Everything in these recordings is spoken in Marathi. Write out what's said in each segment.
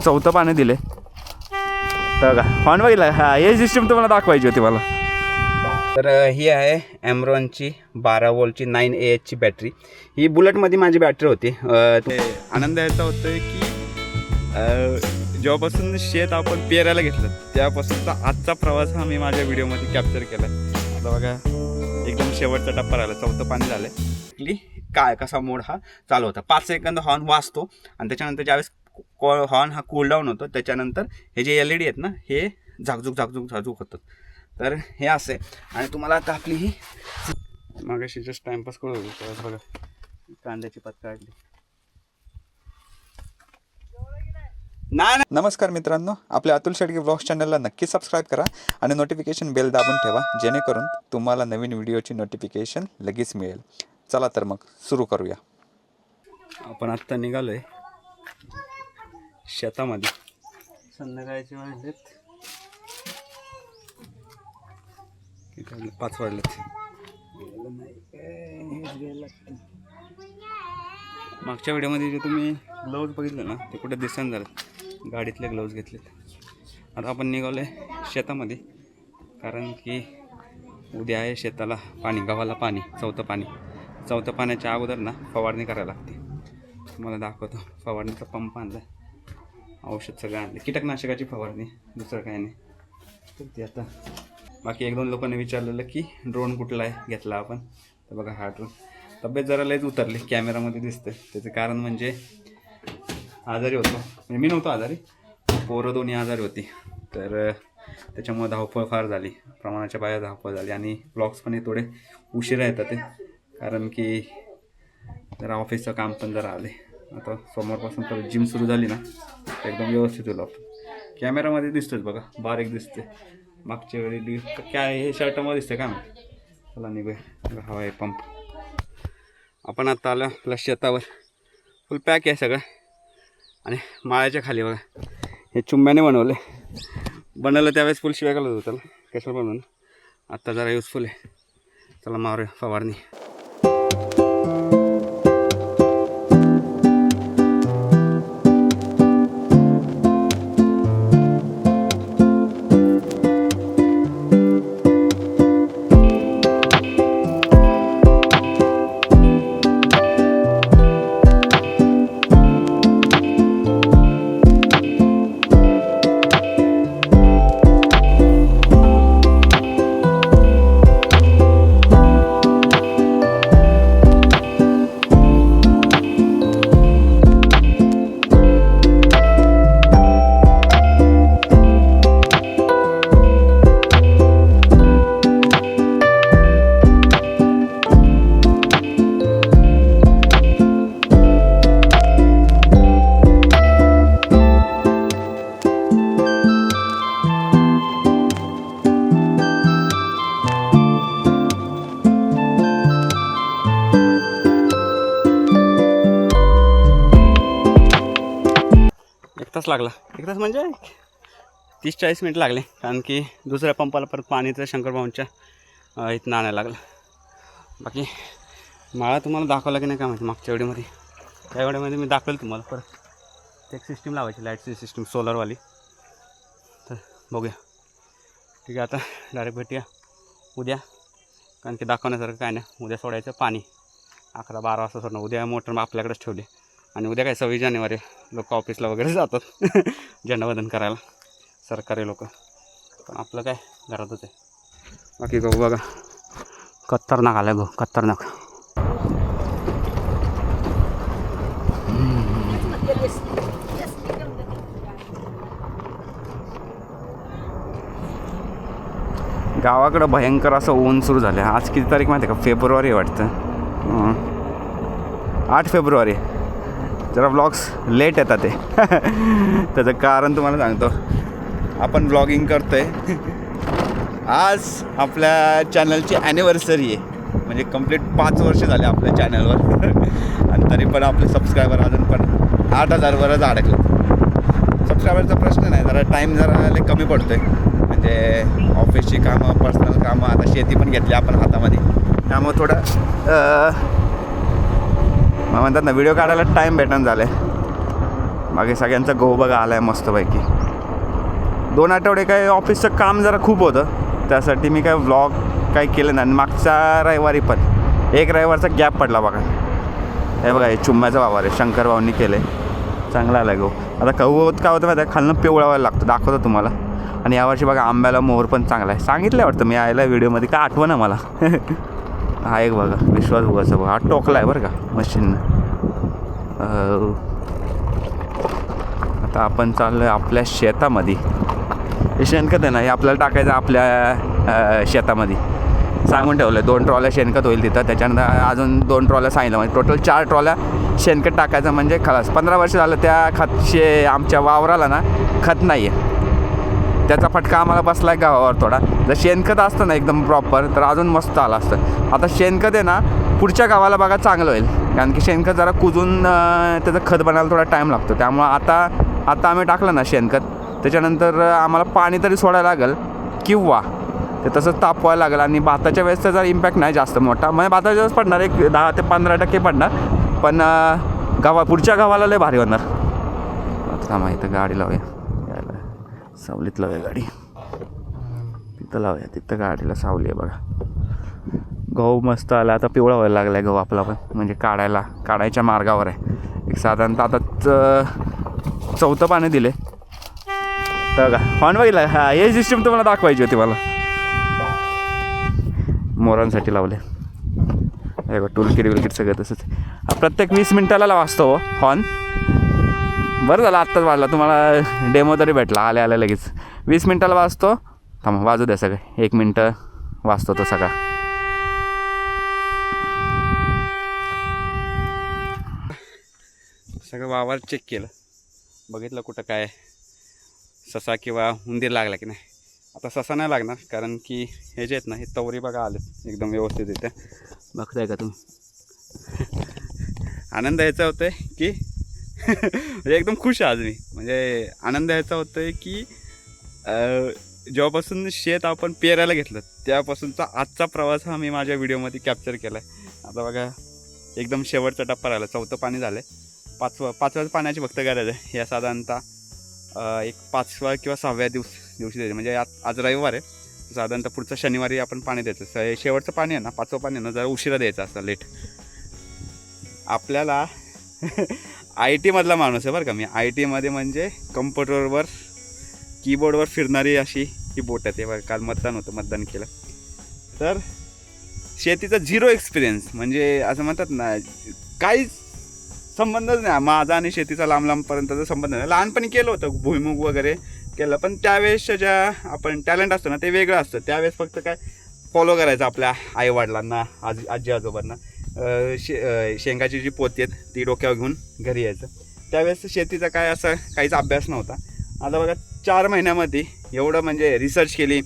चौथं पाणी दिले तर का हॉर्न बघितला. हा हे सिस्टम तुम्हाला दाखवायची होती मला. तर ही आहे ॲम्रॉनची 12 वोल्टची 9Ah बॅटरी. ही बुलेटमध्ये माझी बॅटरी होती. ते आनंद याचा होतं की जेव्हापासून शेत आपण पेरायला घेतलं त्यापासूनचा आजचा प्रवास हा मी माझ्या व्हिडिओमध्ये कॅप्चर केला. आता बघा एकदम शेवटचा टप्पा राहिला, चौथं पाणी झालं. काय कसा मोड हा चालू होता. 5 सेकंद हॉर्न वाजतो आणि त्याच्यानंतर ज्यावेळेस हॉर्न हा कूलडाऊन होतो त्याच्यानंतर हे जे LED आहेत ना हे झाकझुक होतात. तर हे असे. आणि तुम्हाला आता आपली ही मागाशी जस्ट टाइमपास करू होतो. बघा कांद्याची पात काढली. नमस्कार मित्रांनो, आपल्या अतुल शेडगे ब्लॉग्स चॅनलला नक्की सबस्क्राईब करा आणि नोटिफिकेशन बेल दाबून ठेवा जेणेकरून तुम्हाला नवीन व्हिडिओची नोटिफिकेशन लगेच मिळेल. चला तर मग सुरू करूया. आपण आत्ता निघालोय शेतामध्ये. संध्याकाळचे वाजलेत 5 वाजलेत. मागच्या व्हिडिओमध्ये जे तुम्ही ग्लोव्ज बघितले ना ते कुठे दिसणार झालं. गाडीतले ग्लोव्ज घेतलेत. आता आपण निघालो आहे शेतामध्ये कारण की उद्या आहे शेताला पाणी, गव्हाला पाणी, चौथं पाण्याच्या अगोदर ना फवारणी करायला लागते. तुम्हाला दाखवतो. फवारणीचा पंप आणला, औषध सगळं आणलं, कीटकनाशकाची फवारणी, दुसरं काही नाही. तर ते आता बाकी 1-2 लोकांनी विचारलेलं की ड्रोन कुठला आहे घेतला आपण. तर बघा हा ड्रोन. तब्येत जरा लयच उतरली, कॅमेरामध्ये दिसतं. त्याचं कारण म्हणजे आजारी होतो, म्हणजे मी नव्हतो आजारी, पोरं दोन्ही आजारी होती. तर त्याच्यामुळे धावपळ फार झाली, प्रमाणाच्या बाहेर धावपळ झाली. आणि ब्लॉग्स पण थोडे उशिरा येतात ते कारण की जरा ऑफिसचं काम पण जरा आले. आता सोमवारपासून तर जिम सुरू झाली ना एकदम व्यवस्थित होईल. आपण कॅमेरामध्ये दिसतोच बघा, बारीक दिसते. मागच्या वेळी काय हे शर्टामध्ये दिसतं का मग. चला निघूया. हवा आहे पंप. आपण आता आलो आपल्या शेतावर. फुल पॅक आहे सगळं. आणि माळ्याच्या खाली बघा हे चुंब्याने बनवलं त्यावेळेस फुल शिवाय घालत होतं त्याला, कशाला बनवलं. आत्ता जरा युजफुल आहे. चला मारूया फवारणी. लागला 1 तास म्हणजे 30-40 मिनिट लागले कारण की दुसऱ्या पंपाला परत पाणीचं शंकरभाऊंच्या इथनं आणायला लागलं. बाकी माळा तुम्हाला दाखवला की नाही काय माहिती मागच्या व्हिडिओमध्ये. त्या व्हिडिओमध्ये मी दाखवेल तुम्हाला. परत एक सिस्टीम लावायची, लाईटची सिस्टीम सोलरवाली. तर बघूया. ठीक आहे, आता डायरेक्ट भेटूया उद्या कारण की दाखवण्यासारखं काय नाही. उद्या सोडायचं पाणी 11-12 वाजता सोडणं. उद्या मोटर आपल्याकडेच ठेवली. आणि उद्या काय 26 जानेवारी लोक ऑफिसला वगैरे जातात झेंडावंदन करायला, सरकारी लोक. पण आपलं काय घरातच आहे. बाकी गहू बघा खतरनाक आला. गहू खतरनाक. गावाकडं भयंकर असं ऊन सुरू झालं. आज किती तारीख माहिती आहे का? फेब्रुवारी वाटतं. 8 फेब्रुवारी. जरा व्लॉग्स लेट येतात ते त्याचं कारण तुम्हाला सांगतो. आपण ब्लॉगिंग करतो आहे आज. आपल्या चॅनलची ॲनिव्हर्सरी आहे, म्हणजे कंप्लीट 5 वर्ष झाले आपल्या चॅनलवर आणि तरी पण आपले सबस्क्रायबर अजून पण 8,000वरच अडकले. सबस्क्रायबरचा प्रश्न नाही, जरा टाईम जरा कमी पडतो आहे. म्हणजे ऑफिसची कामं, पर्सनल कामं, आता शेती पण घेतली आपण हातामध्ये, त्यामुळे थोडं म्हणतात ना व्हिडिओ काढायला टाईम भेटणं झालं आहे. बाकी सगळ्यांचा गहू बघा आला आहे मस्तपैकी. 2 आठवडे काय ऑफिसचं काम जरा खूप होतं, त्यासाठी मी काय व्लॉग काय केलं नाही. आणि मागच्या रविवारी पण एक रविवारचा गॅप पडला बघा. हे बघा हे चुम्म्याचा वावर आहे, शंकर भाऊंनी केलं आहे, चांगला आला गहू. आता गहू काय होतं माहिती आहे, खालनं पिवळावायला लागतं, दाखवतो तुम्हाला. आणि यावर्षी बघा आंब्याला मोहर पण चांगला आहे. सांगितलं वाटतं मी यायला व्हिडिओमध्ये, काय आठवं ना मला. हा एक बघा विश्वास उगाचा बघा, हा टोकला आहे बरं का मशीननं. आता आपण चाललो आहे आपल्या शेतामध्ये. हे शेणखत आहे ना, हे आपल्याला टाकायचं आपल्या शेतामध्ये. सांगून ठेवलं आहे 2 ट्रॉल्या शेणखत होईल तिथं. त्याच्यानंतर अजून 2 ट्रॉल्या सांगितलं, म्हणजे टोटल 4 ट्रॉल्या शेणखत टाकायचं म्हणजे खलास. 15 वर्ष झालं त्या आमच्या वावराला ना खत नाही आहे. त्याचा फटका आम्हाला बसला आहे गावावर थोडा. जर शेणखत असतं ना एकदम प्रॉपर तर अजून मस्त आलं असतं. आता शेणखत आहे ना पुढच्या गावाला बघा चांगलं होईल, कारण की शेणखत जरा कुजून त्याचं खत बनायला थोडा टाईम लागतो. त्यामुळं आता आम्ही टाकलं ना शेणखत, त्याच्यानंतर आम्हाला पाणी तरी सोडायला लागेल किंवा ते तसंच तापवायला लागेल. आणि भाताच्या वेळेस त्याचा इम्पॅक्ट नाही जास्त मोठा, म्हणजे भाताच्या वेळेस पडणार एक 10 ते 15% पडणार, पण पुढच्या गावाला लय भारी होणार. आता माहिती गाडी लावूया, यायला सावलीत लावूया गाडी, तिथं लावूया, तिथं गाडीला सावली आहे बघा. गहू मस्त आला, आता पिवळा व्हायला लागला आहे गहू आपला पण, म्हणजे काढायच्या मार्गावर आहे. एक साधारणतः आता 4थं पाणी दिले तर का हॉर्न बघितला. हा हे सिस्टम तुम्हाला दाखवायची होती मला. मोरांसाठी लावले हे बघ, टूलकिट विलकिट सगळं तसंच. प्रत्येक 20 मिनिटाला वाजतो हॉर्न. बरं झालं आत्ताच वाजला, तुम्हाला डेमो तरी भेटला आल्या लगेच. 20 मिनिटाला वाजतो. थांबा वाजू द्या सगळं, 1 मिनटं वाजतो तो सगळा. सगळं वावर चेक केलं, बघितलं कुठं काय ससा किंवा उंदीर लागला की नाही. आता ससा नाही लागणार, कारण की हे जे आहेत ना हे तवरी बघा आलेत एकदम व्यवस्थित येते, बघताय का तुम्ही. आनंद यायचा होतोय की म्हणजे एकदम खुश आहे आज मी. म्हणजे आनंद यायचा होतोय की जेव्हापासून शेत आपण पेरायला घेतलं त्यापासूनचा आजचा प्रवास हा मी माझ्या व्हिडिओमध्ये कॅप्चर केला आहे. आता बघा एकदम शेवटचा टप्पा राहिला, 4थं पाणी झालं आहे. 5व्या पाण्याची फक्त गरज आहे. या साधारणतः एक 5व्या किंवा 6व्या दिवशी द्यायचं, म्हणजे आज रविवार आहे, साधारणतः पुढच्या शनिवारी आपण पाणी द्यायचं. शेवटचं पाणी आहे ना, 5वं पाणी आहे ना, जरा उशिरा द्यायचं असतं, लेट. आपल्याला IT मधला माणूस आहे बरं का मी. IT मध्ये म्हणजे कम्प्युटरवर कीबोर्डवर फिरणारी अशी ही बोट आहे. ते बघा काल मतदान केलं तर शेतीचा 0 एक्सपिरियन्स, म्हणजे असं म्हणतात ना काहीच संबंधच नाही माझा आणि शेतीचा, लांबपर्यंतचा संबंध नाही. लहानपणी केलं होतं भुईमुग वगैरे केलं, पण त्यावेळेसच्या ज्या आपण टॅलेंट असतं ना ते वेगळं असतं. त्यावेळेस फक्त काय फॉलो करायचं आपल्या आईवडिलांना, आजी आजोबांना. शेंगाची जी पोती आहेत ती डोक्यावर घेऊन घरी यायचं. त्यावेळेस शेतीचा काय असा काहीच अभ्यास नव्हता. आता बघा 4 महिन्यामध्ये एवढं म्हणजे रिसर्च केली.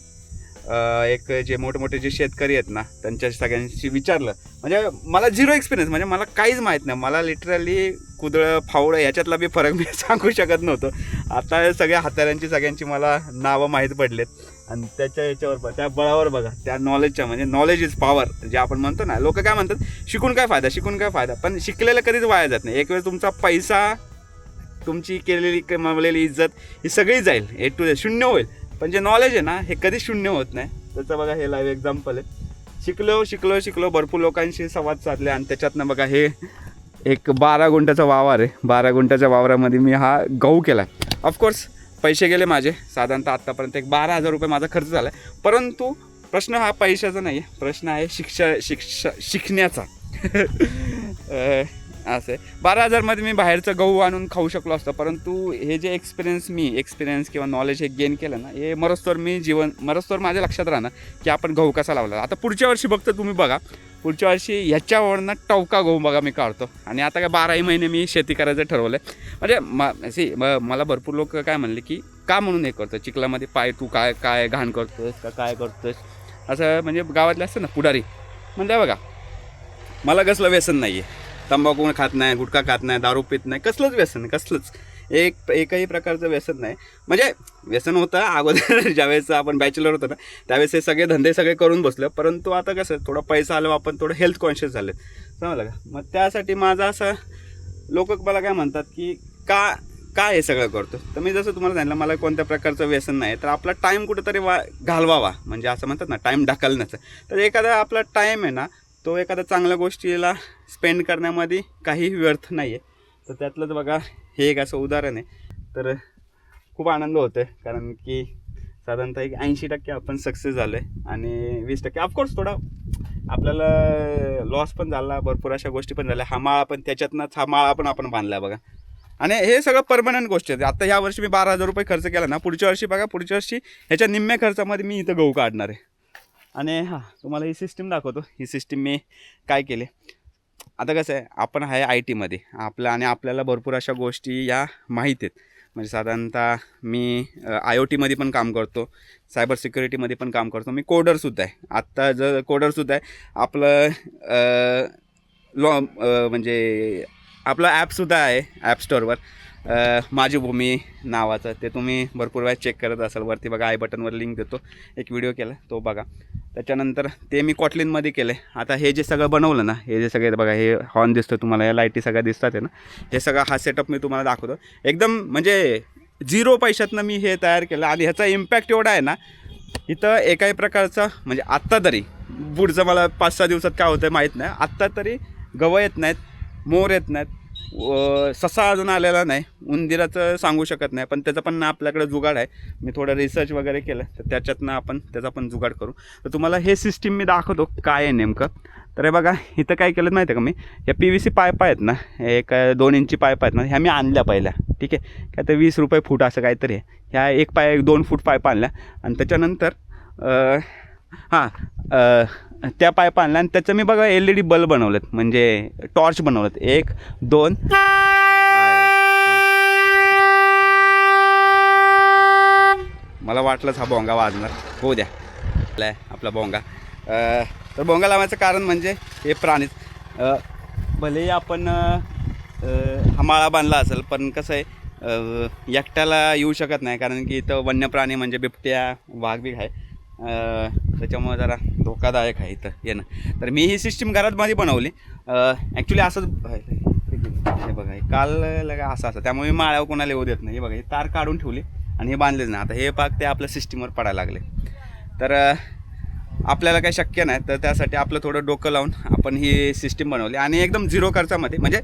एक जे मोठे जे शेतकरी आहेत ना त्यांच्या सगळ्यांशी विचारलं. म्हणजे मला 0 एक्सपिरियन्स, म्हणजे मला काहीच माहीत नाही. मला लिटरली कुदळं फावडं याच्यातला बी फरक मी सांगू शकत नव्हतो. आता सगळ्या हाताऱ्यांची सगळ्यांची मला नावं माहीत पडलेत. आणि याच्यावर त्या बळावर बघा त्या नॉलेजच्या, म्हणजे नॉलेज इज पॉवर जे आपण म्हणतो ना. लोक काय म्हणतात शिकून काय फायदा, पण शिकलेलं कधीच वाया जात नाही. एक वेळ तुमचा पैसा, तुमची केलेली कमावलेली इज्जत ही सगळी जाईल, A to Z शून्य होईल. पण जे नॉलेज आहे ना हे कधीच शून्य होत नाही. त्याचं बघा हे लाईव्ह एक्झाम्पल आहे. शिकलो भरपूर लोकांशी संवाद साधले. आणि त्याच्यातनं बघा हे एक 12 गुंठ्याचा वावर आहे. 12 गुंठ्याच्या वावरामध्ये मी हा गहू केला. ऑफकोर्स पैसे गेले माझे, साधारणतः आत्तापर्यंत एक 12,000 रुपये माझा खर्च झाला आहे. परंतु प्रश्न हा पैशाचा नाही आहे, प्रश्न आहे शिकण्याचा. असं आहे 12,000मध्ये मी बाहेरचं गहू आणून खाऊ शकलो असतं. परंतु हे जे एक्सपिरियन्स किंवा नॉलेज हे गेन केलं ना, हे मरस्तोवर माझ्या लक्षात राहणार की आपण गहू कसा लावला. आता पुढच्या वर्षी तुम्ही बघा, पुढच्या वर्षी ह्याच्यावरनं टवका गहू बघा मी काढतो. आणि आता काय 12ही महिने मी शेती करायचं ठरवलं आहे. म्हणजे मला भरपूर लोक काय म्हणले की का म्हणून हे करतो चिखलामध्ये पाय, तू काय घाण करतोस का काय करतोस असं, म्हणजे गावातले असतं ना पुढारी. म्हणजे बघा मला कसलं व्यसन नाही आहे, तंबाखू खात नाही, गुटखा खात नाही, दारू पित नाही, कसलंच व्यसन नाही, कसलंच एकही प्रकारचं व्यसन नाही. म्हणजे व्यसन होतं अगोदर ज्यावेळेस आपण बॅचलर होतो ना त्यावेळेस हे सगळे धंदे सगळे करून बसलो. परंतु आता कसं थोडा पैसा आलो, आपण थोडं हेल्थ कॉन्शियस झाले, समजलं का. मग त्यासाठी माझा असं लोक मला काय म्हणतात की काय हे सगळं करतो, तर मी जसं तुम्हाला सांगितलं मला कोणत्या प्रकारचं व्यसन नाही, तर आपला टाईम कुठेतरी घालवावा, म्हणजे असं म्हणतात ना टाईम ढकलण्याचं. तर एखादा आपला टाईम आहे ना तो एखाद्या चांगल्या गोष्टीला स्पेंड करण्यामध्ये काही व्यर्थ नाही आहे. तर त्यातलंच बघा हे एक असं उदाहरण आहे. तर खूप आनंद होतो आहे, कारण की साधारणतः एक 80% आपण सक्सेस झालो आहे आणि 20% ऑफकोर्स थोडा आपल्याला लॉस पण झाला, भरपूर अशा गोष्टी पण झाल्या. हा माळा पण त्याच्यातनंच हा माळा पण आपण बांधला बघा. आणि हे सगळं परमनंट गोष्ट आहे. आता ह्या वर्षी मी 12,000 रुपये खर्च केला ना, पुढच्या वर्षी बघा पुढच्या वर्षी ह्याच्या निम्म्या खर्चामध्ये मी इथं गहू काढणार आहे. आणि हां तुम्हाला ही सिस्टीम दाखवतो. ही सिस्टीम मी काय केले, आता कसं आहे आपण आहे IT मध्ये आणि आपल्याला भरपूर अशा गोष्टी या माहीत आहेत. म्हणजे साधारणतः मी IoTमध्ये पण काम करतो, सायबर सिक्युरिटीमध्ये पण काम करतो, मी कोडरसुद्धा आहे. आत्ता जर कोडरसुद्धा आहे आपलं म्हणजे आपलं ॲपसुद्धा आहे ॲप स्टोअरवर, माझी भूमी नावाचं. ते तुम्ही भरपूर वेळा चेक करत असाल. वरती बघा आय बटनवर लिंक देतो, एक व्हिडिओ केला तो बघा. त्याच्यानंतर ते मी कॉटलिनमध्ये केलं आहे. आता हे जे सगळं बनवलं ना, हे जे सगळे बघा हे हॉर्न दिसतं तुम्हाला, या लाईटी सगळ्या दिसतात आहे ना, हे सगळं हा सेटअप मी तुम्हाला दाखवतो. एकदम म्हणजे 0 पैशातनं मी हे तयार केलं आणि ह्याचा इम्पॅक्ट एवढा आहे ना, इथं एकाही प्रकारचा म्हणजे आत्ता तरी, पुढचं मला 5-6 दिवसात काय होतं माहीत नाही, आत्ता तरी गवं येत नाहीत, मोर येत नाहीत, ससा अजून आलेला नाही, उंदीराचं सांगू शकत नाही, पण त्याचा पण आपल्याकडे जुगाड आहे. मी थोडं रिसर्च वगैरे केलं तर त्याच्यातनं आपण त्याचा पण जुगाड करू. तर तुम्हाला हे सिस्टीम मी दाखवतो काय आहे नेमकं. तर हे बघा इथं काय केलं माहिती आहे का, मी ह्या PVC पाईप आहेत ना, एक 2 इंची पाईप आहेत ना, ह्या मी आणल्या पहिल्या, ठीक आहे, काय तर 20 रुपये फूट असं काहीतरी आहे. ह्या 2 फूट पाईप आणल्या आणि त्याच्यानंतर त्या पाईप आणल्या आणि त्याचं मी बघा LED बल्ब बनवलेत, म्हणजे टॉर्च बनवलेत. 1 2 मला वाटलंच हा भोंगा वाजणार, होऊ द्या आपला भोंगा. तर भोंगा लावायचं कारण म्हणजे हे प्राणीच, भलेही आपण हा माळा बांधला असेल, पण कसं आहे एकट्याला येऊ शकत नाही, कारण की इथं वन्य प्राणी म्हणजे बिबट्या, वाघ बिघ आहे, त्याच्यामुळे जरा धोकादायक आहे इथं येणं. तर मी ही सिस्टीम घरामध्ये बनवली. ॲक्च्युली असंच हे बघा हे काल लगा असं त्यामुळे मी माळ्यावर कोणाला येऊ देत नाही. हे बघा ही तार काढून ठेवली आणि हे बांधलेच नाही. आता हे पाक ते आपल्या सिस्टीमवर पडायला लागले. तर आपल्याला काही शक्य नाही, तर त्यासाठी आपलं थोडं डोकं लावून आपण ही सिस्टीम बनवली आणि एकदम 0 खर्चामध्ये, म्हणजे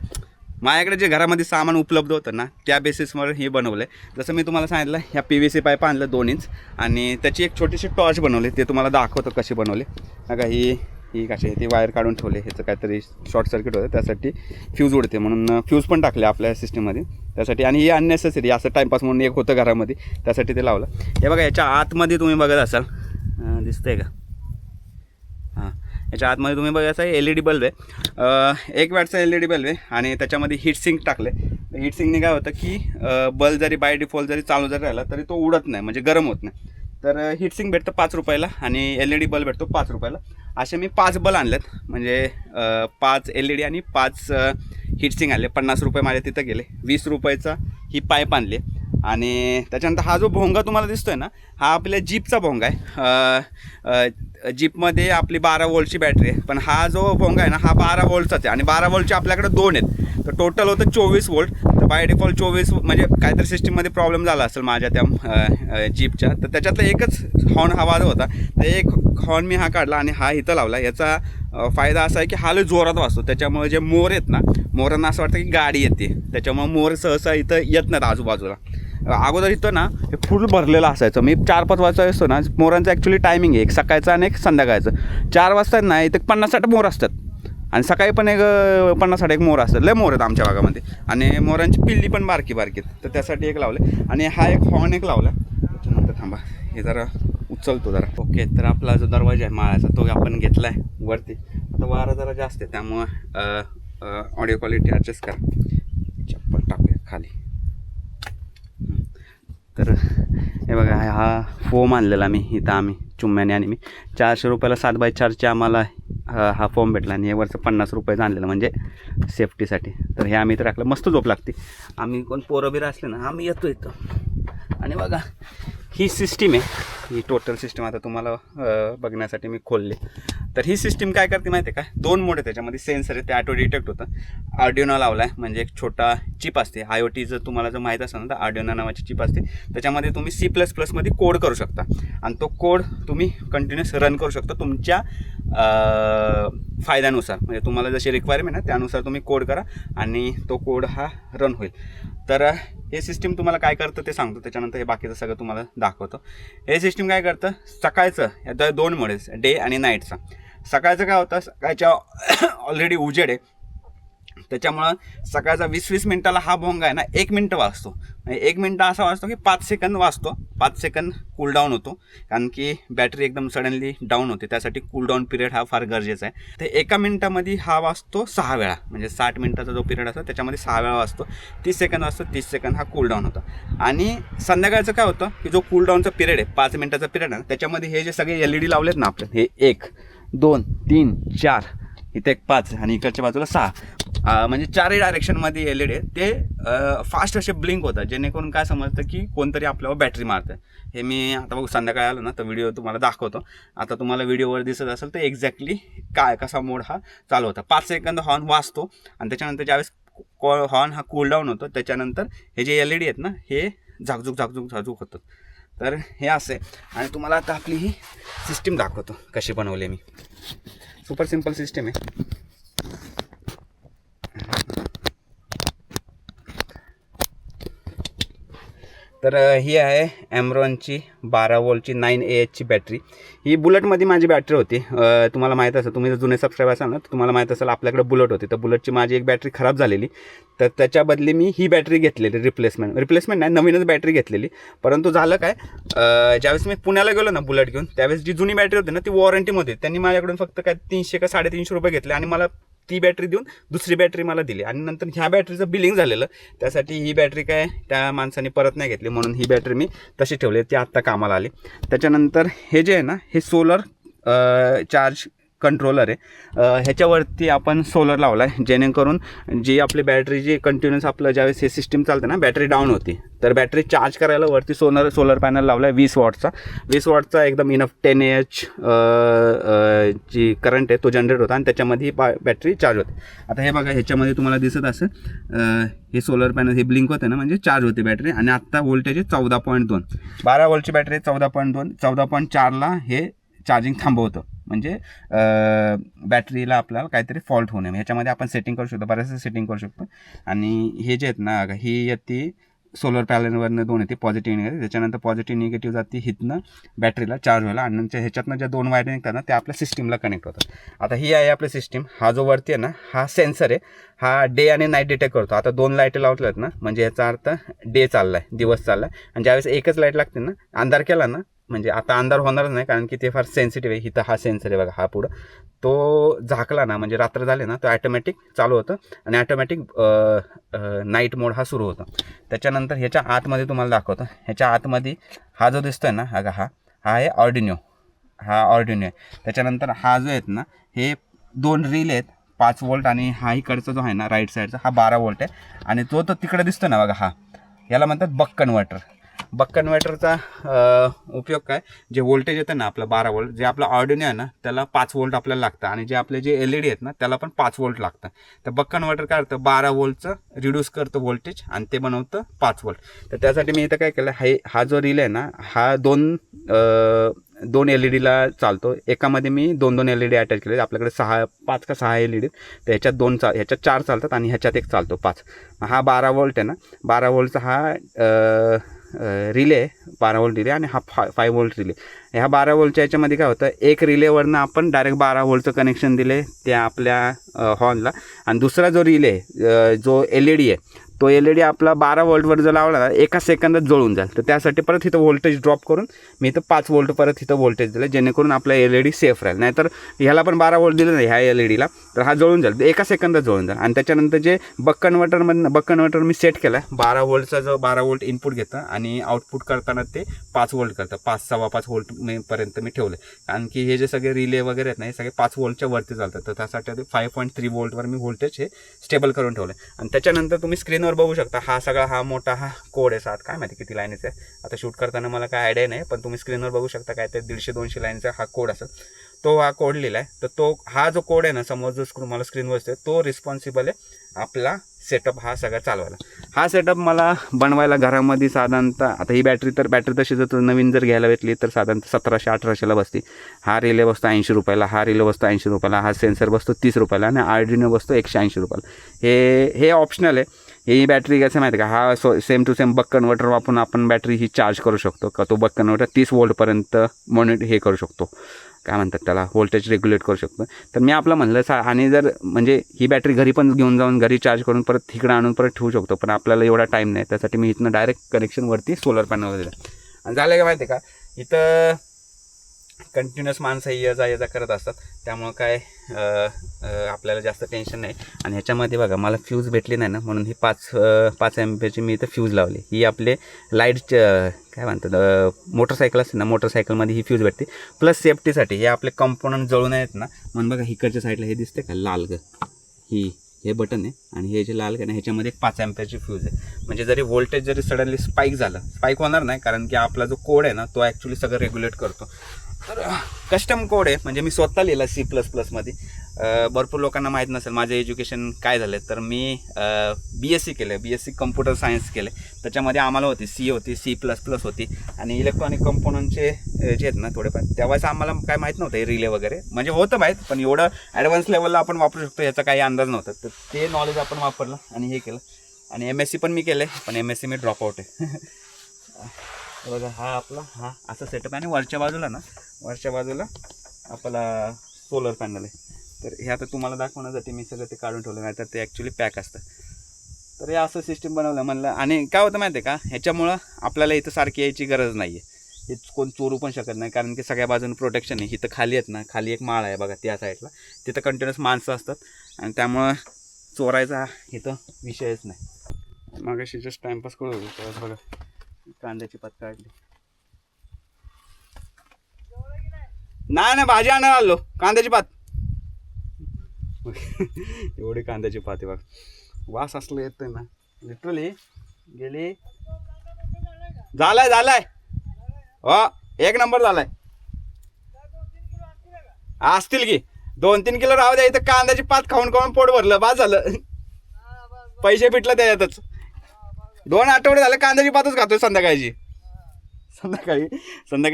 माझ्याकडे जे घरामध्ये सामान उपलब्ध होतं ना त्या बेसिसवर हे बनवलं आहे. जसं मी तुम्हाला सांगितलं ह्या PVC पाईप आणलं 2 इंच आणि त्याची एक छोटीशी टॉर्च बनवली, ते तुम्हाला दाखवतो कशी बनवली. बघा ही कशी ती वायर काढून ठेवले, ह्याचं काहीतरी शॉर्ट सर्किट होतं त्यासाठी फ्यूज उडते म्हणून फ्यूज पण टाकले आपल्या सिस्टीममध्ये त्यासाठी. आणि हे अननेसेसरी असं टाईमपास म्हणून एक होतं घरामध्ये, त्यासाठी ते लावलं. हे बघा याच्या आतमध्ये तुम्ही बघत असाल, दिसतंय का, हां याच्या आतमध्ये तुम्ही बघायचं LED बल्ब आहे, 1 वॅटचा LED बल्ब आहे आणि त्याच्यामध्ये हीटसिंक टाकले. हीटसिंकने काय होतं की बल्ब जरी बाय डिफॉल्ट जरी चालू जरी राहिला तरी तो उडत नाही, म्हणजे गरम होत नाही. तर हीटसिंक भेटतं 5 रुपयाला आणि LED बल्ब भेटतो 5 रुपयाला. असे मी 5 बल्ब आणलेत, म्हणजे 5 LED आणि 5 हीटसिंक आणले. 50 रुपये माझे तिथं गेले. 20 रुपयाचा ही पाईप आणली. आणि त्याच्यानंतर हा जो भोंगा तुम्हाला दिसतोय ना, हा आपल्या जीपचा भोंगा आहे. जीपमध्ये आपली 12 वोल्टची बॅटरी आहे, पण हा जो भोंगा आहे ना हा 12 वोल्टचाच आहे आणि 12 वोल्टचे आपल्याकडे 2 आहेत, तर टोटल होतं 24 वोल्ट. तर बाय डिफॉल्ट 24 म्हणजे काहीतरी सिस्टीममध्ये प्रॉब्लेम झाला असेल माझ्या त्या जीपच्या, तर त्याच्यातलं एकच हॉर्न हवा होता, तर एक हॉर्न मी हा काढला आणि हा इथं लावला. याचा फायदा असा आहे की हा लय जोरात वाजतो, त्याच्यामुळे जे मोर आहेत ना, मोरांना असं वाटतं की गाडी येते, त्याच्यामुळे मोर सहसा इथं येत नाहीत आजूबाजूला. अगोदर इथं ना हे फुल भरलेलं असायचं. मी 4-5 वाजता असतो ना, मोरांचं ॲक्च्युली टायमिंग आहे, एक सकाळचं आणि एक संध्याकाळचं. 4 वाजता ना इथं 50-60 मोर असतात आणि सकाळी पण एक 50-60 मोर असतात. लय मोर आहेत आमच्या भागामध्ये आणि मोरांची पिल्ली पण बारकी बारकीत, तर त्यासाठी एक लावले. आणि हा एक हॉर्न एक लावला. त्याच्यानंतर थांबा हे जरा उचलतो जरा. ओके, तर आपला जो दरवाजा आहे माळाचा तो आपण घेतला आहे वरती. आता वारा जरा जास्त आहे त्यामुळं ऑडिओ क्वालिटी ॲडजस्ट करा. चप्पल टाकूया खाली. तर हे बघा हा फोम आणलेला मी इथं आम्ही चुम्म्याने, आणि मी 400 रुपयाला 7x4चे आम्हाला हा फोम भेटला आणि हे वरचं 50 रुपयाचं आणलेलं म्हणजे सेफ्टीसाठी. तर हे आम्ही इथं टाकलं, मस्त झोप लागते. आम्ही कोण पोरं बिरं असले ना आम्ही येतो इथं. आणि बघा ही सिस्टीम आहे, ही टोटल सिस्टम आता तुम्हाला बघण्यासाठी मी खोलले. तर ही सिस्टीम काय करते माहिती आहे का, 2 मोड आहे त्याच्यामध्ये, सेन्सर आहे ते ऑटो डिटेक्ट होतं. आर्डिनो लावला आहे म्हणजे एक छोटा चिप असते, IoT जर तुम्हाला जर माहीत असेल ना तर आर्डिनो नावाची चिप असते. त्याच्यामध्ये तुम्ही C++ मध्ये कोड करू शकता आणि तो कोड तुम्ही कंटिन्युअस रन करू शकता तुमच्या फायद्यानुसार. म्हणजे तुम्हाला जशी रिक्वायरमेंट आहे त्यानुसार तुम्ही कोड करा आणि तो कोड हा रन होईल. तर हे सिस्टीम तुम्हाला काय करतं ते सांगतो, त्याच्यानंतर हे बाकीचं सगळं तुम्हाला दाखवतो. हे सिस्टीम काय करतं, सकाळचं या 2 मोड आहे, डे आणि नाईटचा. सकाळचं काय होतं, सकाळच्या ऑलरेडी उजेड आहे त्याच्यामुळं सकाळचा 20-20 मिनटाला हा भोंगा आहे ना 1 मिनटं वाजतो. 1 मिनटं असा वाजतो की 5 सेकंद वाजतो, 5 सेकंद कूलडाऊन होतो, कारण की बॅटरी एकदम सडनली डाऊन होते, त्यासाठी कूलडाऊन पिरियड हा फार गरजेचा आहे. तर 1 मिनटामध्ये हा वाजतो 6 वेळा, म्हणजे 60 मिनटाचा जो पिरियड असतो त्याच्यामध्ये 6 वेळा वाजतो, 30 सेकंद वाजतो, 30 सेकंद हा कूलडाऊन होता. आणि संध्याकाळचं काय होतं की जो कूलडाऊनचा पिरियड आहे 5 मिनटाचा पिरियड आहे, त्याच्यामध्ये हे जे सगळे LED लावलेत ना आपले, हे 1 2 3 4, इथे एक 5 आणि इकडच्या बाजूला 6, म्हणजे 4ही डायरेक्शनमध्ये LED आहे, ते फास्ट असे ब्लिंक होतात, जेणेकरून काय समजतं की कोणतरी आपल्यावर बॅटरी मारतं. हे मी आता बघू संध्याकाळी आलो ना तर व्हिडिओ तुम्हाला दाखवतो. आता तुम्हाला व्हिडिओवर दिसत असेल तर एक्झॅक्टली काय कसा मोड हा चालू होता. 5 सेकंद हॉर्न वाजतो आणि त्याच्यानंतर ज्यावेळेस हॉर्न हा कूलडाऊन होतो त्याच्यानंतर हे जे LED आहेत ना हे झाकझुक होतात. तर हे असे. आणि तुम्हाला आता आपली ही सिस्टीम दाखवतो कशी बनवली मी. सुपर सिंपल सिस्टीम आहे. तर ही आहे ॲम्रॉनची 12 वोल्टची 9Ah बॅटरी. ही बुलेटमध्ये माझी बॅटरी होती. तुम्हाला माहीत असेल, तुम्ही जर जुने सबस्क्राईबर असाल ना तर तुम्हाला माहीत असेल आपल्याकडे बुलेट होती. तर बुलेटची माझी एक बॅटरी खराब झालेली, तर त्याच्या बदली मी ही बॅटरी घेतलेली, रिप्लेसमेंट नाही, नवीनच बॅटरी घेतलेली. परंतु झालं काय, ज्यावेळेस मी पुण्याला गेलो ना बुलेट घेऊन, त्यावेळेस जी जुनी बॅटरी होती ना ती वॉरंटीमध्ये, त्यांनी माझ्याकडून फक्त काय 300 का 350 रुपये घेतले आणि मला ती बॅटरी देऊन दुसरी बॅटरी मला दिली. आणि नंतर ह्या बॅटरीचं बिलिंग झालेलं, त्यासाठी ही बॅटरी काय त्या माणसाने परत नाही घेतली, म्हणून ही बॅटरी मी तशी ठेवली, ती आत्ता कामाला आली. त्याच्यानंतर हे जे आहे ना हे सोलर चार्ज कंट्रोलर आहे. ह्याच्यावरती आपण सोलर लावला आहे, जेणेकरून जी आपली बॅटरी जी कंटिन्युअस आपलं ज्यावेळेस हे सिस्टीम चालते ना बॅटरी डाऊन होती, तर बॅटरी चार्ज करायला वरती सोलर पॅनल लावला आहे 20 वॉटचा एकदम इनफ 10Ah जी करंट आहे तो जनरेट होता आणि त्याच्यामध्ये ही बॅटरी चार्ज होते. आता हे बघा ह्याच्यामध्ये तुम्हाला दिसत असेल हे सोलर पॅनल हे ब्लिंक होते ना म्हणजे चार्ज होते बॅटरी. आणि आत्ता व्होल्टेज आहे 14.2, 12 वोल्टची बॅटरी 14.2, 14.4ला हे चार्जिंग थांबवतं, म्हणजे बॅटरीला आपल्याला काहीतरी फॉल्ट होऊ नये. ह्याच्यामध्ये आपण सेटिंग करू शकतो, बऱ्याचशा सेटिंग करू शकतो. आणि हे जे आहेत ना ही येते सोलर पॅनलवरनं 2 येते, पॉझिटिव्ह निगेटिव्ह. त्याच्यानंतर पॉझिटिव्ह निगेटिव्ह जाते हिथनं बॅटरीला चार्ज व्हायला, आणि नंतर ह्याच्यातनं ज्या 2 वायर निघतात ना त्या आपल्या सिस्टीमला कनेक्ट होतात. आता ही आहे आपली सिस्टीम. हा जो वरती आहे ना हा सेन्सर आहे, हा डे आणि नाईट डिटेक्ट करतो. आता 2 लाईट लावल्यात ना म्हणजे याचा अर्थ डे चालला आहे, दिवस चालला आहे. आणि ज्यावेळेस एकच लाईट लागते ना, अंधार केला ना, म्हणजे आता अंधार होणारच नाही कारण की ते फार सेन्सिटिव्ह आहे. इथं हा सेन्सर आहे बघा, हा पुढं तो झाकला ना म्हणजे रात्र झाले ना तो ॲटोमॅटिक चालू होतं आणि ॲटोमॅटिक नाईट मोड हा सुरू होतो. त्याच्यानंतर ह्याच्या आतमध्ये तुम्हाला दाखवतो, ह्याच्या आतमध्ये हा जो दिसतोय ना हा आहे ऑर्डिनो, हा ऑर्डिनो आहे. त्याच्यानंतर हा जो आहेत ना हे 2 रील आहेत 5 वोल्ट, आणि हा इकडचा जो आहे ना राईट साईडचा हा 12 वोल्ट आहे. आणि तो तिकडे दिसतो ना बघा, हा याला म्हणतात बक कन्व्हर्टर. बक कन्व्हर्टरचा उपयोग काय, जे व्होल्टेज येतं ना आपलं 12 वोल्ट, जे आपलं ऑर्डिनो आहे ना त्याला 5 वोल्ट आपल्याला लागतं, आणि जे आपले जे LED आहेत ना त्याला पण 5 वोल्ट लागतं. तर बक कन्व्हर्टर काय करतं, 12 वोल्टचं रिड्यूस करतं व्होल्टेज आणि ते बनवतं 5 वोल्ट. तर त्यासाठी मी इथं काय केलं, हा जो रिले आहे ना हा 2 LED ला चालतो. एकामध्ये मी 2 LED अटॅच केले, आपल्याकडे 5 का 6 LED. तर ह्याच्यात 4 चालतात आणि ह्याच्यात 1 चालतो 5. हा 12 वोल्ट आहे ना, 12 वोल्टचा हा रिले 12 वोल्ट रिले, आणि हा 5 वोल्ट रिले. ह्या 12 वोल्टच्या याच्यामध्ये काय होतं, एक रिलेवरनं आपण डायरेक्ट 12 वोल्टचं कनेक्शन दिले त्या आपल्या हॉर्नला, आणि दुसरा जो रिले जो LED आहे तो LED आपला 12 वोल्टवर जर लावला ना 1 सेकंदात जळून जाईल. तर त्यासाठी परत इथं व्होल्टेज ड्रॉप करून मी इथं 5 वोल्ट परत इथं व्होल्टेज दिलं, जेणेकरून आपला LED सेफ राहील. नाहीतर ह्याला पण 12 वोल्ट दिलं नाही ह्या LEDला तर हा जळून जाईल, 1 सेकंदात जळून जाईल. आणि त्याच्यानंतर जे बक कन्व्हर्टर मी सेट केला, 12 वोल्टचा जो 12 वोल्ट इनपुट घेतं आणि आउटपुट करताना ते 5 वोल्ट करतं, 5-5.25 वोल्ट पर्यंत मी ठेवलं. कारण की हे जे सगळे रिले वगैरे आहेत ना हे सगळे 5 वोल्टच्या वरती चालतात. तर त्यासाठी 5.3 वोल्टवर मी व्होल्टेज हे स्टेबल करून ठेवलं. आणि त्याच्यानंतर तुम्ही स्क्रीनवर स्क्रीनवर बघू शकता हा सगळा हा मोठा हा कोड आहे 7 काय माहिती किती लाईनीचा आहे आता शूट करताना मला काय आयडिया नाही पण तुम्ही स्क्रीनवर बघू शकता काय ते 150-200 लाईनचा हा कोड असेल तो हा कोड लिहिला आहे तर तो हा जो कोड आहे ना समोर जो मला स्क्रीनवर असतो तो रिस्पॉन्सिबल आहे आपला सेटअप हा सगळा चालवायला हा सेटअप मला बनवायला घरामध्ये साधारणतः आता ही बॅटरी तशी जर नवीन जर घ्यायला भेटली तर साधारणतः 1700-1800ला बसते हा रिले बसतो 80 रुपयाला हा रिले बसतो 80 रुपयाला हा सेन्सर बसतो 30 रुपयाला आणि आर्डिनो बसतो 180 रुपयाला हे ऑप्शनल आहे ही बॅटरी कसं माहिती का हा same to same buck converter वापरून आपण बॅटरी ही चार्ज करू शकतो का तो बक कन्व्हर्टर 30 वोल्टपर्यंत हे करू शकतो काय म्हणतात त्याला व्होल्टेज रेग्युलेट करू शकतो तर मी आपलं म्हणलं आणि जर म्हणजे ही बॅटरी घरी पण घेऊन जाऊन घरी चार्ज करून परत तिकडं आणून परत ठेवू शकतो पण आपल्याला एवढा टाईम नाही त्यासाठी मी इथनं डायरेक्ट कनेक्शनवरती सोलर पॅनलवर दिलं आणि झालं का माहिती आहे का इथं कंटिन्युअस माणसं ये जा करत असतात त्यामुळं काय आपल्याला जास्त टेन्शन नाही आणि ह्याच्यामध्ये बघा मला फ्यूज भेटली नाही ना म्हणून ही 5 एम्पियरची मी इथं फ्यूज लावली ही आपले लाईट काय म्हणतात मोटरसायकल असते ना मोटरसायकलमध्ये ही फ्यूज भेटते प्लस सेफ्टीसाठी हे आपले कंपोनंट जळून आहेत ना म्हणून बघा इकडच्या साईडला हे दिसते का लाल हे बटन आहे आणि हे जे लाल आहे ना ह्याच्यामध्ये एक 5 एम्पियरची फ्यूज आहे म्हणजे जरी व्होल्टेज जरी सडनली स्पाईक होणार नाही कारण की आपला जो कोड आहे ना तो ॲक्च्युली सगळं रेग्युलेट करतो तर कस्टम कोड आहे म्हणजे मी स्वतः लिहिला C++मध्ये भरपूर लोकांना माहीत नसेल माझं एज्युकेशन काय झालं तर मी BSc केलं BSc कम्प्युटर सायन्स केलं त्याच्यामध्ये आम्हाला होती C होती C++ होती आणि इलेक्ट्रॉनिक कंपोनंटचे जे आहेत ना थोडेफार तेव्हाच आम्हाला काय माहीत नव्हतं हे रिले वगैरे म्हणजे होतं माहीत पण एवढं ॲडव्हान्स लेवलला आपण वापरू शकतो याचा काही अंदाज नव्हता तर ते नॉलेज आपण वापरलं आणि हे केलं आणि MSc पण मी केलं पण MSc मी ड्रॉपआउट आहे बघा हा आपला हा असा सेटअप आहे आणि वरच्या बाजूला आपला सोलर पॅनल आहे तर हे आता तुम्हाला दाखवण्यासाठी मी सगळं ते काढून ठेवलं नाही तर ते ॲक्च्युली पॅक असतं तर हे असं सिस्टीम बनवलं म्हणलं आणि काय होतं माहिती आहे का ह्याच्यामुळं आपल्याला इथं सारखी यायची गरज नाही आहे हे कोण चोरू पण शकत नाही कारण की सगळ्या बाजूने प्रोटेक्शन आहे इथं खाली आहेत ना खाली एक माळ आहे बघा त्या साईडला तिथं कंटिन्युअस माणसं असतात आणि त्यामुळं चोरायचा इथं विषयच नाही मग अशी जस्ट टाईमपास करू तेव्हा बघा कांद्याची पात काढली नाही भाजी आणायला आलो कांद्याची पात एवढी कांद्याची पात आहे बघ वास असलं येतोय ना लिटरली गेली झालाय हो 1 नंबर झालाय असतील की 2-3 किलो राहू द्या इथं कांद्याची पात खाऊन पोट भरलं बाद झालं पैसे पिटलं त्याच्यातच 2 आठवडे झाले कांद्याची पातच खातोय संध्याकाळी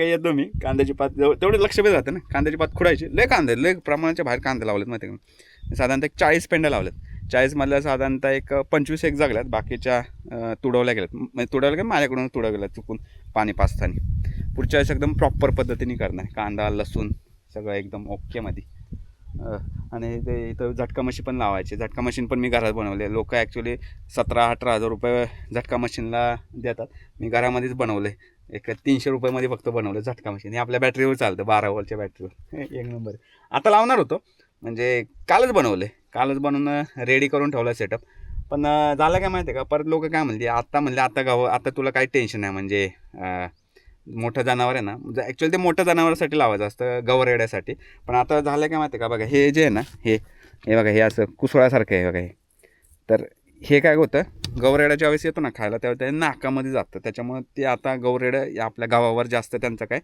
येतो मी कांद्याची पात तेवढे लक्ष बी राहतं ना कांद्याची पात खुडायची लय प्रमाणाच्या बाहेर कांदे लावलेत माहिती का साधारणतः एक 40 पेंड्या लावल्यात 40मधल्या साधारणतः एक 25 एक जगल्यात बाकीच्या तुडवल्या गेल्यात म्हणजे तुडवल्या गेल्या माझ्याकडून तुडवल्या गेल्यात चुकून पाणी पाचताना पुढच्या वेळेस एकदम प्रॉपर पद्धतीने करणार कांदा लसूण सगळं एकदम ओकेमध्ये आणि ते इथं झटका मशीन पण लावायची झटका मशीन पण मी घरात बनवले लोक ॲक्च्युली 17-18 हजार रुपये झटका मशीनला देतात मी घरामध्येच बनवले एक 300 रुपयामध्ये फक्त बनवलं झटका मशीन हे आपल्या बॅटरीवर चालतं 12 वोल्टच्या बॅटरीवर 1 नंबर आता लावणार होतो म्हणजे कालच बनवून रेडी करून ठेवलं सेटअप पण झालं काय माहिती आहे का परत लोक काय म्हणते आता तुला काही टेन्शन नाही म्हणजे मोठं जनावर आहे ना म्हणजे ॲक्च्युली ते मोठ्या जनावरासाठी लावायचं असतं गवरेड्यासाठी पण आता झालं काय माहिती आहे का बघा हे जे आहे ना हे बघा हे असं कुसळासारखं आहे बघा हे तर हे काय होतं गवरेड्याच्या वेळेस येतो ना खायला त्यावेळेस ते नाकामध्ये जातं त्याच्यामुळे ते आता गवरेडं आपल्या गावावर जास्त त्यांचा काय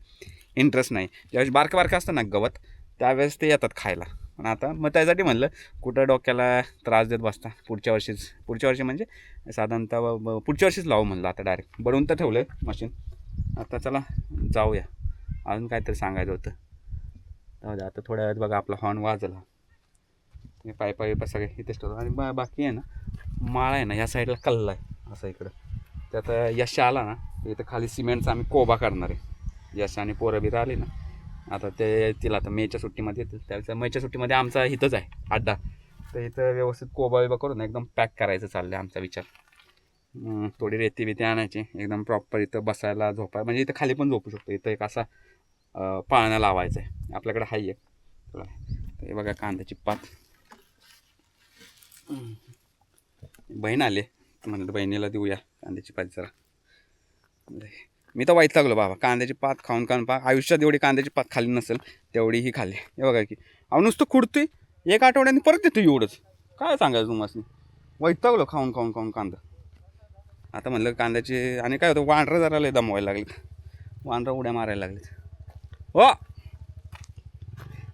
इंटरेस्ट नाही ज्यावेळेस बारकं असतं ना गवत त्यावेळेस ते येतात खायला पण आता मग त्यासाठी म्हणलं कुठं डोक्याला त्रास देत बसता पुढच्या वर्षी म्हणजे साधारणतः पुढच्या वर्षीच लावू म्हणलं आता डायरेक्ट बनवून तर ठेवलं आहे मशीन आता चला जाऊया अजून काहीतरी सांगायचं होतं आता थोड्या वेळात बघा आपला हॉर्न वाजला पायपा सगळे इथेच ठेवतो आणि बाकी आहे ना माळ आहे ना ह्या साईडला कल्ला आहे असं इकडं त्यात यश आला ना इथं खाली सिमेंटचा आम्ही कोबा करणार आहे यश आणि पोरं बिरं आली ना आता ते तिला आता मेच्या सुट्टीमध्ये येतील त्यावेळेस मेच्या सुट्टीमध्ये आमचा इथंच आहे अड्डा तर इथं व्यवस्थित कोबा बिबा करून एकदम पॅक करायचं चाललं आहे आमचा विचार थोडी रेती बिती आणायची एकदम प्रॉपर इथं बसायला झोपायला म्हणजे इथं खाली पण झोपू शकतो इथं एक असा पाळणा लावायचा आहे आपल्याकडे हाई आहे तुला हे बघा कांद्याची पात बहीण आले म्हणलं बहिणीला देऊया कांद्याची पात जरा मी तर वाईट लागलो बाबा कांद्याची पात खाऊन आयुष्यात एवढी कांद्याची पात खाली नसेल तेवढी ही खाल्ली हे बघा की नुसतं खुडतोय 1 आठवड्याने परत देतो एवढंच काय सांगायचं तुम्हाला वाईट लागलो खाऊन कांदा आता म्हणलं कांद्याचे आणि काय होतं वांढरं जरा लय दमवायला लागलेत वांढरं उड्या मारायला लागलेत हो